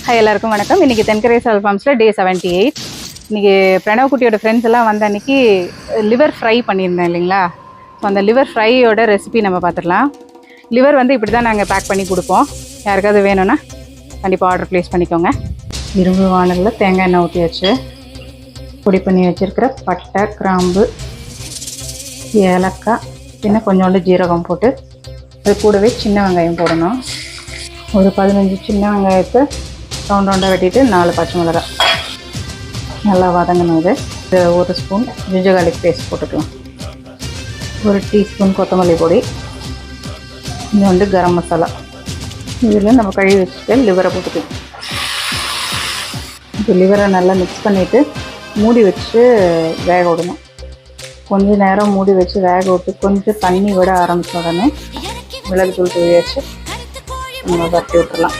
Hi எல்லாருக்கும் வணக்கம். இன்றைக்கி தென்கரை ஃபார்ம்ஸில் டே 78. இன்றைக்கி பிரணவ் குட்டியோட ஃப்ரெண்ட்ஸ் எல்லாம் வந்த அன்றைக்கி லிவர் ஃப்ரை பண்ணியிருந்தேன் இல்லைங்களா. ஸோ அந்த லிவர் ஃப்ரையோட ரெசிபி நம்ம பார்த்துடலாம். லிவர் வந்து இப்படி தான் நாங்கள் பேக் பண்ணி கொடுப்போம். யாருக்காவது வேணும்னா கண்டிப்பாக ஆர்டர் ப்ளேஸ் பண்ணிக்கோங்க. இரும்பு வானலில் தேங்காய் எண்ணெய் ஊற்றி வச்சு பொடி பண்ணி வச்சுருக்கிற பட்டை, கிராம்பு, ஏலக்காய், பின்ன கொஞ்சோண்டு ஜீரகம் போட்டு அது கூடவே சின்ன வெங்காயம் போடணும். ஒரு 15 சின்ன வெங்காயத்தை ரவுண்ட் ரவுண்டாக வெட்டிட்டு 4 பச்சை மிளகாய் நல்லா வதங்கினது. ஒரு ஸ்பூன் ஜிஞ்சர் கார்லிக் பேஸ்ட் போட்டுக்கலாம். ஒரு டீஸ்பூன் கொத்தமல்லி பொடி, இன்னொன்று கரம் மசாலா. இதில் நம்ம கழுவி வச்சுட்டு லிவரை போட்டுக்கலாம். இப்போ லிவரை நல்லா மிக்ஸ் பண்ணிவிட்டு மூடி வச்சு வேக விடணும். கொஞ்சம் நேரம் மூடி வச்சு வேக விட்டு கொஞ்சம் தண்ணி விட ஆரம்பித்த உடனே மிளகுத்தூள் தூவி வச்சு நம்ம வறுத்து விட்டுடலாம்.